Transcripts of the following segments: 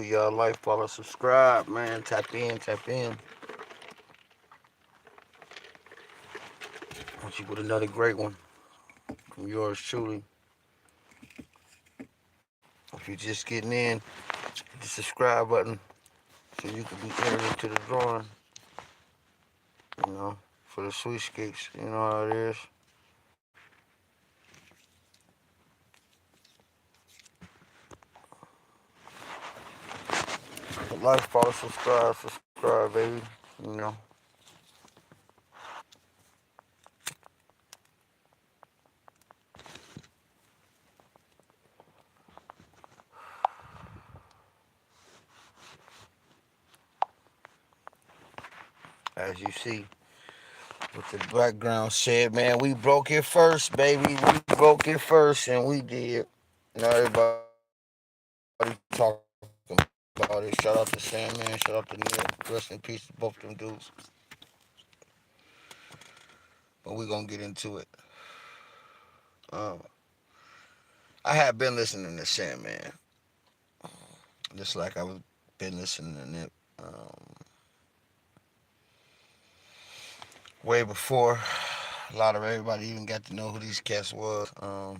Y'all like, follow, subscribe, man. Tap in, tap in. Want you with another great one from yours truly. If you're just getting in, hit the subscribe button so you can be entered into the drawing. You know, for the sweepstakes. You know how it is. Like, follow, subscribe, baby. You know. As you see, with the background said, man, we broke it first, baby. We broke it first, and we did. Now everybody talking about it. Shout out to SanMan, shout out to Nip. Rest in peace to both them dudes. But we gonna get into it. Um, I had been listening to SanMan, just like I was been listening to Nip. Way before a lot of everybody even got to know who these cats was. I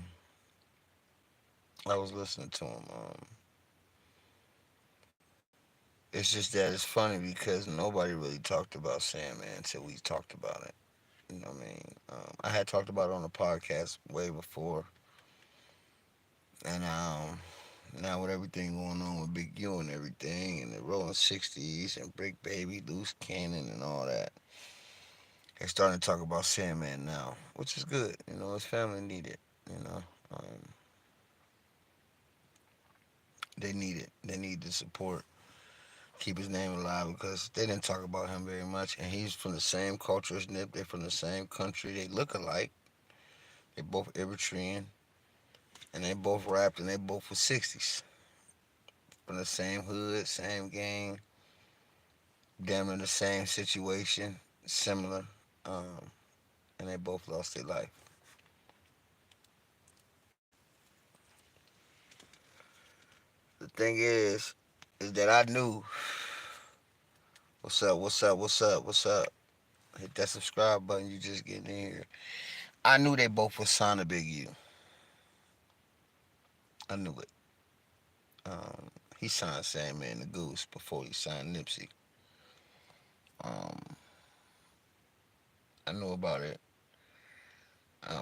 was listening to them. It's just that it's funny because nobody really talked about Sandman until we talked about it. You know what I mean? I had talked about it on the podcast way before, and now with everything going on with Big U and everything, and the Rolling 60s and Brick Baby, Loose Cannon, and all that, they're starting to talk about Sandman now, which is good. You know, his family need it. You know, um, they need it. They need the support. Keep his name alive because they didn't talk about him very much, and he's from the same culture as Nip. They're from the same country. They look alike. They both Eritrean, and they both rapped, and they both were 60s. From the same hood, same gang, damn in the same situation, similar, um, and they both lost their life. The thing is that I knew what's up, what's up, what's up, what's up. Hit that subscribe button. You just getting in here. I knew they both was signed to Big U. I knew it. Um, he signed Sandman the Goose before he signed Nipsey. Um, I knew about it.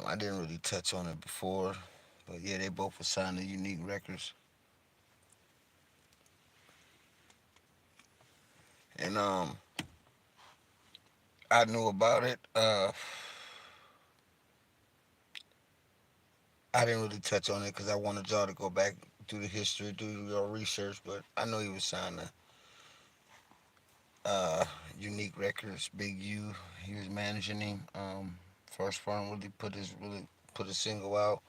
I didn't really touch on it before, but yeah, they both were signed to Unique Records, and I knew about it. I didn't really touch on it because I wanted y'all to go back through the history, do your research, but I know he was signed to Unique Records, Big U. He was managing him. First firm really put a single out.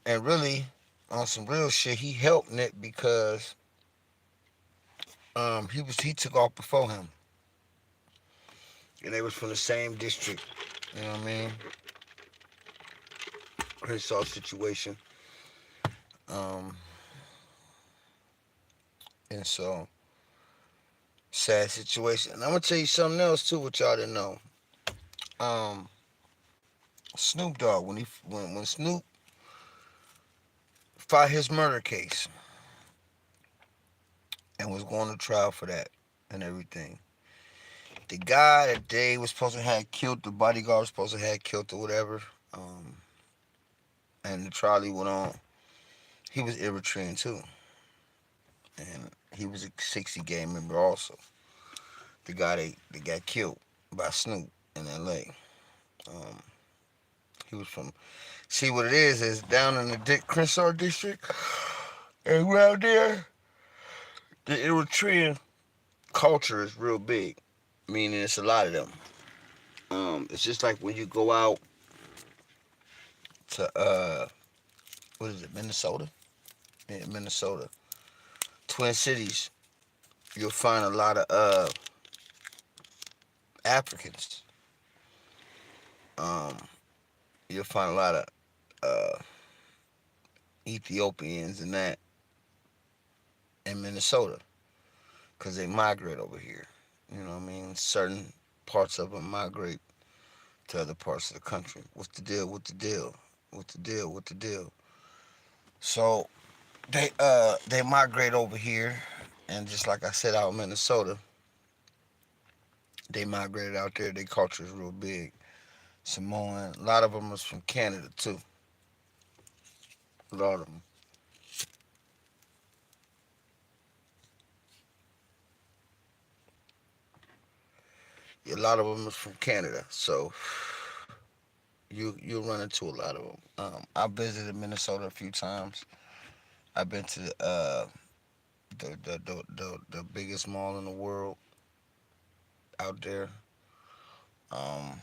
And really on some real shit, he helped Nick because he took off before him, and they was from the same district. You know what I mean? Crenshaw situation. Um, and so sad situation. And I'm gonna tell you something else too, what y'all didn't know. Um, Snoop Dogg when Snoop filed his murder case and was going to trial for that and everything. The guy that they was supposed to have killed, the bodyguard was supposed to have killed or whatever. Um, and the trial he went on. He was Eritrean too, and he was a 60 gang member also. The guy that got killed by Snoop in L.A. Um, he was from. See what it is down in the Dick Crenshaw district, and around there, the Eritrean culture is real big. Meaning it's a lot of them. It's just like when you go out to what is it, Minnesota? Yeah, Minnesota, Twin Cities. You'll find a lot of Africans. Um, you'll find a lot of uh, Ethiopians and that. in Minnesota because they migrate over here. You know what I mean? Certain parts of them migrate to other parts of the country. What's the deal? What's the deal? What's the deal? What's the deal? So they migrate over here, and just like I said, out in Minnesota, they migrated out there. Their culture is real big. Samoan. A lot of them is from Canada too. A lot of them. A lot of them is from Canada. So you'll run into a lot of them. I visited Minnesota a few times. I've been to the biggest mall in the world out there, um,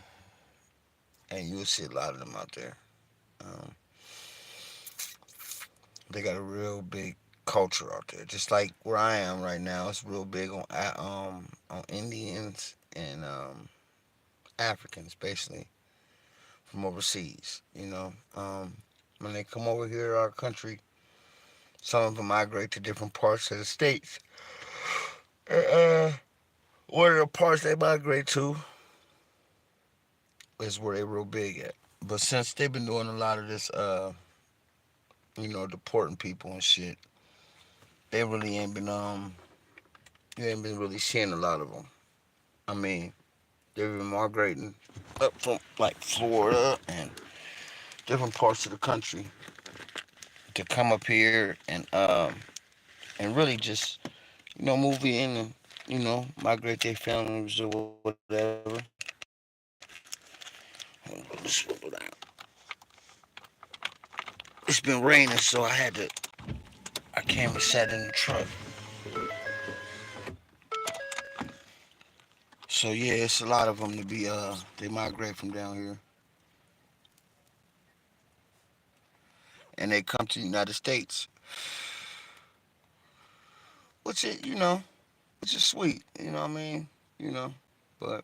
and you'll see a lot of them out there. Um, they got a real big culture out there, just like where I am right now. It's real big on Indians and Africans, basically from overseas. When they come over here to our country, some of them migrate to different parts of the states. Uh, one of the parts they migrate to is where they real big at. But since they've been doing a lot of this, deporting people and shit, they really ain't been you ain't been really seeing a lot of them. I mean, they've been migrating up from like Florida and different parts of the country to come up here and really just move in and migrate their families or whatever. It's been raining, so I came and sat in the truck. So yeah, it's a lot of them to be they migrate from down here and they come to the United States, which is which is sweet. You know what I mean? You know, but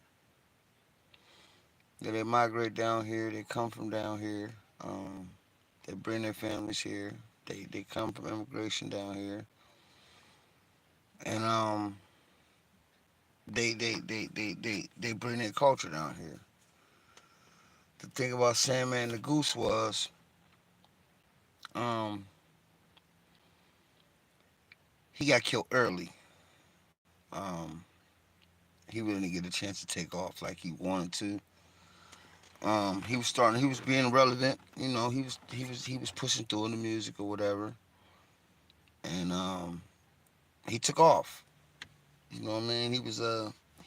yeah, they migrate down here. They come from down here. They bring their families here. They come from immigration down here, and they bring their culture down here. The thing about Sandman the Goose was, um, he got killed early. Um, he really didn't get a chance to take off like he wanted to. He was being relevant. He was pushing through in the music or whatever, and he took off. You know what I mean? He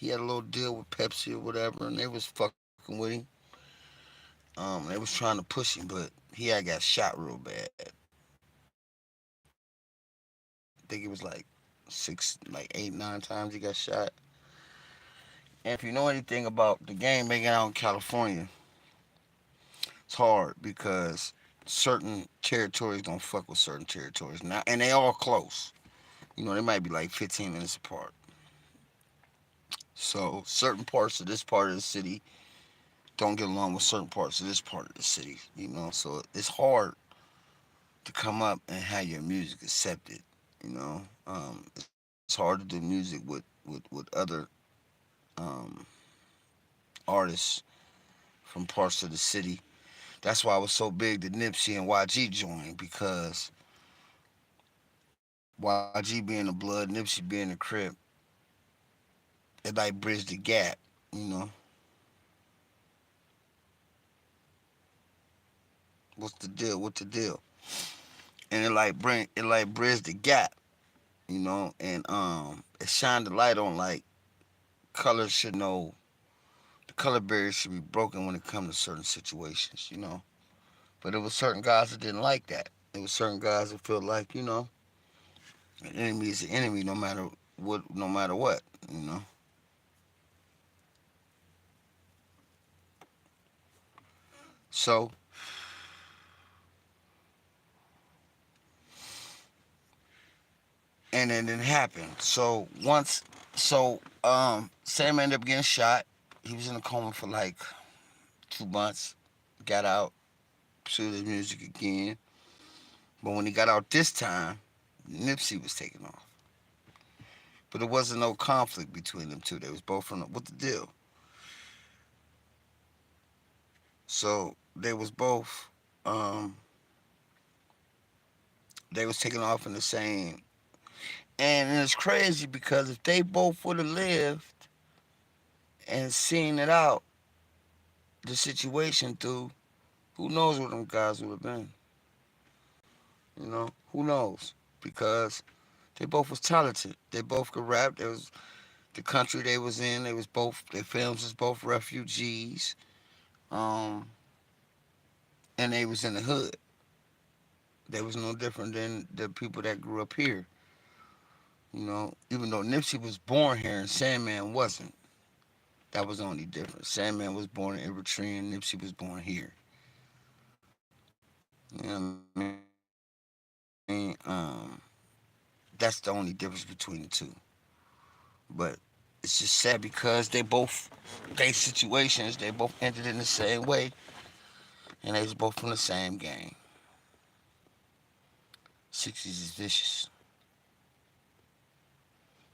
had a little deal with Pepsi or whatever, and they was fucking with him. They was trying to push him, but he had got shot real bad. I think it was like 8, 9 times he got shot. And if you know anything about the game making out in California, it's hard because certain territories don't fuck with certain territories now, and they all close. They might be like 15 minutes apart. So certain parts of this part of the city don't get along with certain parts of this part of the city. So it's hard to come up and have your music accepted. It's hard to do music with other um, artists from parts of the city. That's why it was so big that Nipsey and YG joined because YG being the blood, Nipsey being the crib, it like bridged the gap. You know, what's the deal? What's the deal? And it like bridged the gap. And it shined the light on like colors should know the color barrier should be broken when it comes to certain situations. But there was certain guys that didn't like that. There was certain guys that felt like an enemy is an enemy no matter what. You know. So and then it happened. Sam ended up getting shot. He was in a coma for like 2 months. Got out, pursued his music again. But when he got out this time, Nipsey was taking off. but it wasn't no conflict between them two. They was both from what the deal. So they was both um they was taking off in the same. And it's crazy because if they both would have lived and seen it out, the situation through, who knows where them guys would have been? You know, who knows? Because they both was talented. They both could rap. There was the country they was in. They was both. Their films was both refugees. Um, and they was in the hood. They was no different than the people that grew up here. You know, even though Nipsey was born here and Sandman wasn't. That was the only difference. Sandman was born in Eritrea and Nipsey was born here. You know what I mean? That's the only difference between the two. But it's just sad because they situations, they both ended in the same way, and they was both from the same gang. 60s is vicious,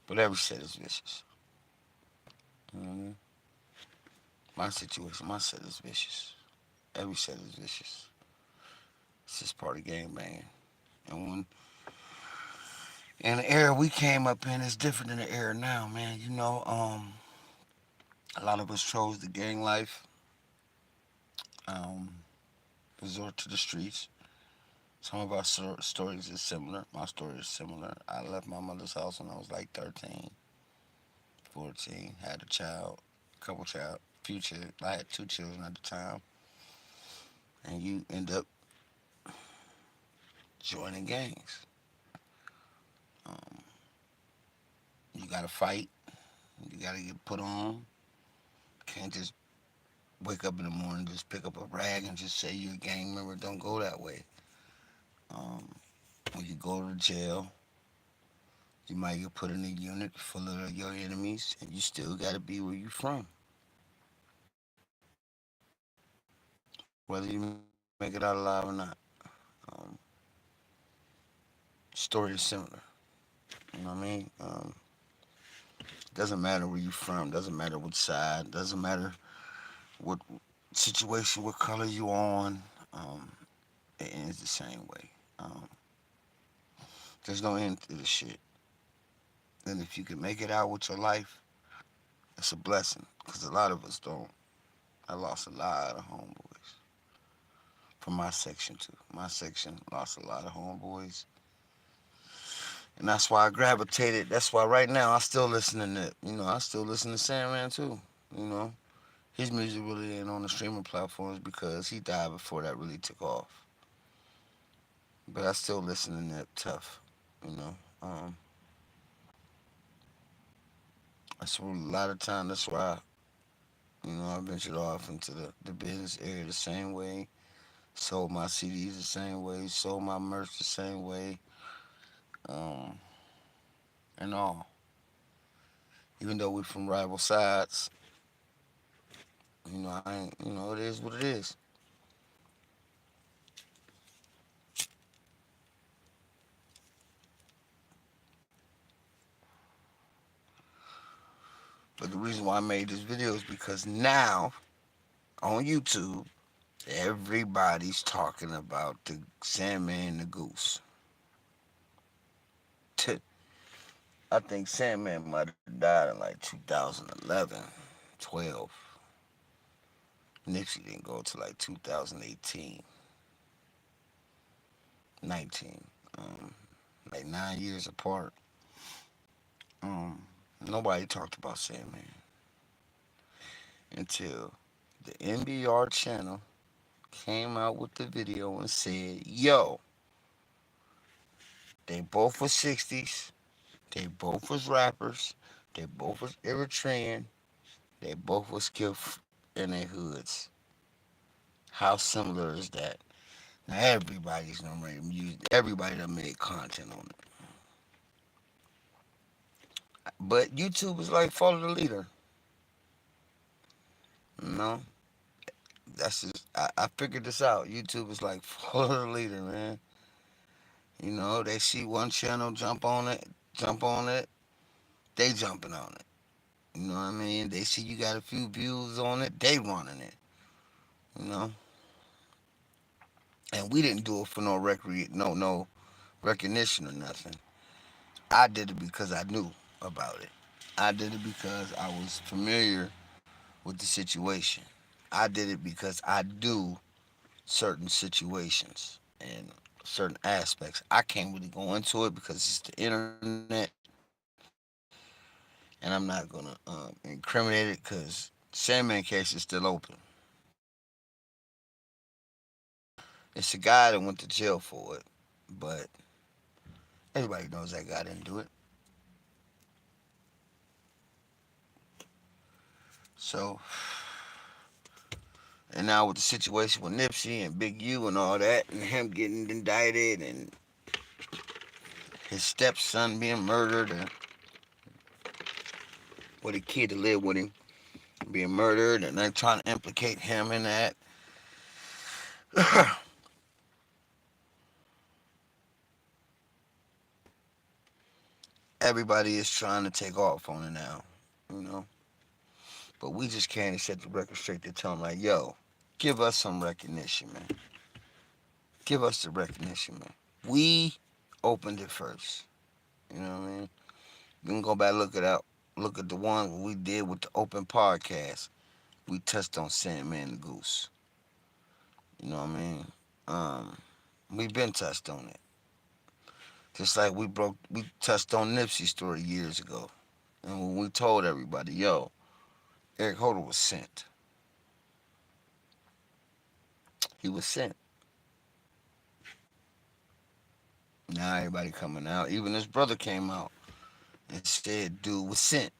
but every set is vicious. You know what I mean? My set is vicious. Every set is vicious. It's just part of game banging. And when and the era we came up in is different than the era now, man. You know, a lot of us chose the gang life, um, resort to the streets. Some of our stories is similar. My story is similar. I left my mother's house when I was like 13, 14, had a child, couple child, future. I had two children at the time, and you end up joining gangs. Um, you gotta fight. You gotta get put on. Can't just wake up in the morning, just pick up a rag and just say you're a gang member. Don't go that way. Um, when you go to jail, you might get put in a unit full of your enemies, and you still gotta be where you from, whether you make it out alive or not. Um, Story is similar. You know what I mean? Doesn't matter where you from. Doesn't matter what side. Doesn't matter what situation, what color you on. Um, it ends the same way. There's no end to this shit. And if you can make it out with your life, it's a blessing. Because a lot of us don't. I lost a lot of homeboys from my section too. My section lost a lot of homeboys, and that's why I gravitated. That's why right now I still listen to Nip. You know, I still listen to Sandman too. You know, his music really ain't on the streaming platforms because he died before that really took off. But I still listen to Nip tough. You know, that's a lot of time. That's why I ventured off into the business area the same way. Sold my CDs the same way. Sold my merch the same way. Um, and all. Even though we're from rival sides, I ain't. It is what it is. But the reason why I made this video is because now on YouTube, everybody's talking about the Sandman and the Goose. I think Sandman might have died in like 2011, 12. Nipsey didn't go to like 2018, 19. Um, like 9 years apart. Um, Nobody talked about Sandman until the NBR channel came out with the video and said, "Yo, they both was 60s. They both was rappers. They both was Eritrean. They both was killed in their hoods. How similar is that?" Now everybody's gonna make music. Everybody done made content on it. But YouTube is like follow the leader. You know, that's just I figured this out. YouTube is like follow the leader, man. They see one channel, jump on it, they jumping on it. You know what I mean? They see you got a few views on it, they running it. You know, and we didn't do it for no recognition or nothing. I did it because I knew about it. I did it because I was familiar with the situation. I did it because I do certain situations and certain aspects. I can't really go into it because it's the internet, and I'm not gonna incriminate it because Sandman case is still open. It's a guy that went to jail for it, but everybody knows that guy didn't do it. So, and now with the situation with Nipsey and Big U and all that, and him getting indicted, and his stepson being murdered, and with a kid that lived with him being murdered, and they're trying to implicate him in that. Everybody is trying to take off on it now, you know. But we just can't set the record straight to tell them like, yo, give us some recognition, man. Give us the recognition, man. We opened it first. You know what I mean? You can go back look it out. Look at the one we did with the open podcast. We touched on Sandman the Goose. You know what I mean? Um, we've been touched on it. Just like we touched on Nipsey's story years ago. And when we told everybody, yo, Eric Holder was sent. He was sent. Now everybody coming out. Even his brother came out and said, dude was sent.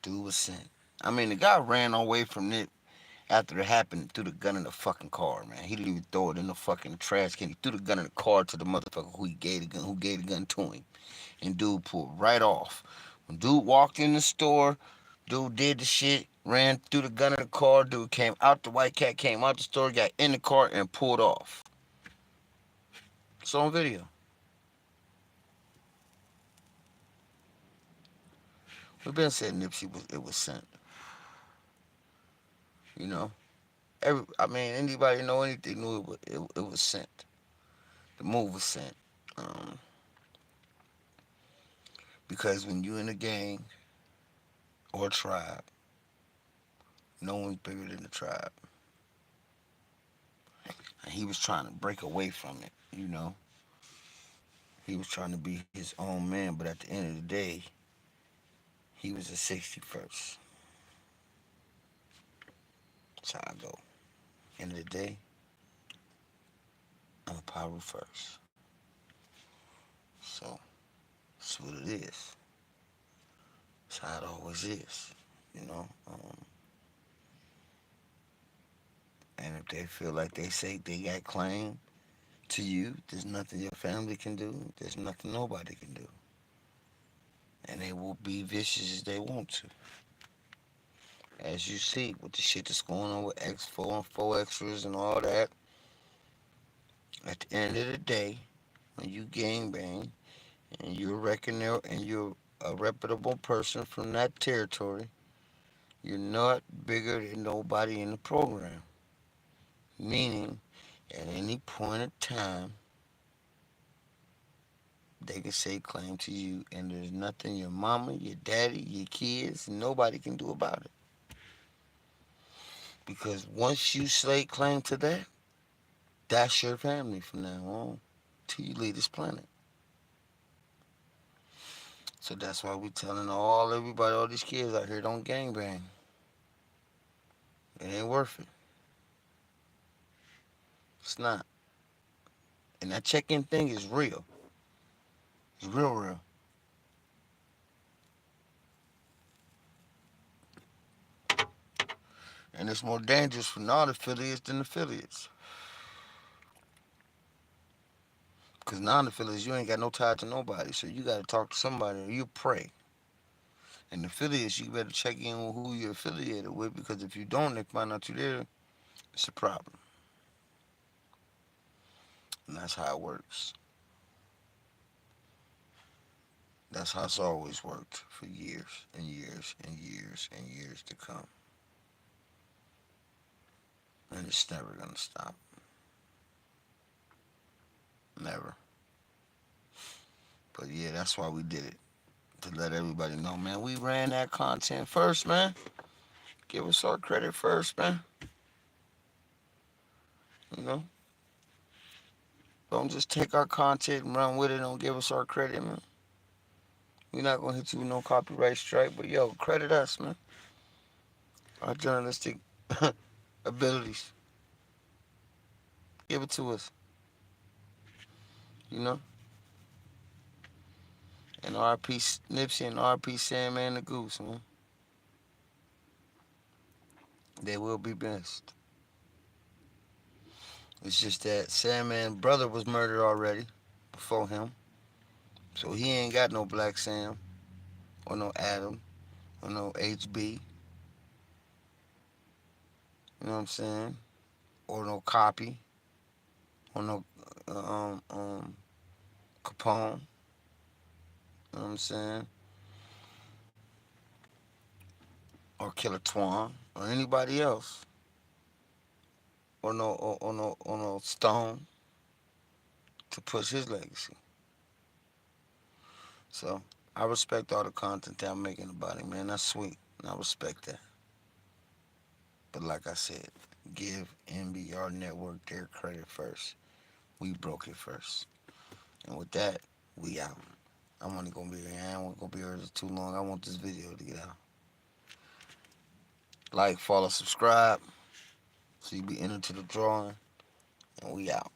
Dude was sent. I mean, the guy ran away from it after it happened, threw the gun in the fucking car, man. He didn't even throw it in the fucking trash can. He threw the gun in the car to the motherfucker who gave the gun to him. And dude pulled right off. When dude walked in the store, dude did the shit, ran through the gun in the car. Dude came out, the white cat came out the store, got in the car, and pulled off. It's on video. We've been saying Nipsey was sent. You know, I mean, anybody know anything knew it was sent. The move was sent. Um, because when you in a gang or a tribe, no one's bigger than the tribe. And he was trying to break away from it. You know, he was trying to be his own man, but at the end of the day, he was a 61st. That's how I go. End of the day, I'm a power first. So that's what it is. That's how it always is. You know. And if they feel like they say they got claim to you, there's nothing your family can do. There's nothing nobody can do. And they will be vicious as they want to. As you see with the shit that's going on with X4 and 4 extras and all that, at the end of the day, when you gang bang and you're and you're a reputable person from that territory, you're not bigger than nobody in the program. Meaning, at any point of time, they can say claim to you, and there's nothing your mama, your daddy, your kids, nobody can do about it. Because once you slay claim to that, that's your family from now on till you leave this planet. So that's why we telling everybody, all these kids out here, don't gangbang. It ain't worth it. It's not. And that check-in thing is real. It's real, real. And it's more dangerous for non-affiliates than affiliates. Because non-affiliates, you ain't got no tie to nobody. So you got to talk to somebody or you pray. And affiliates, you better check in with who you're affiliated with, because if you don't, they find out you're there, it's a problem. And that's how it works. That's how it's always worked for years and years and years and years to come. And it's never gonna stop. Never. But yeah, that's why we did it. To let everybody know, man, we ran that content first, man. Give us our credit first, man. You know? Don't just take our content and run with it. Don't give us our credit, man. We're not gonna hit you with no copyright strike, but yo, credit us, man. Our journalistic abilities. Give it to us. You know? And RP Nipsey and RP Sandman the Goose, man. They will be missed. It's just that Sandman's brother was murdered already before him. So he ain't got no Black Sam or no Adam or no HB. You know what I'm saying? Or no Copy or no Capone. You know what I'm saying? Or Killer Twan or anybody else. Or no Stone to push his legacy. So I respect all the content that I'm making about him, man. That's sweet. And I respect that. But like I said, give NBR Network their credit first. We broke it first. And with that, we out. I'm only gonna be here. I ain't gonna be here too long. I want this video to get out. Like, follow, subscribe, so you be entered to the drawing. And we out.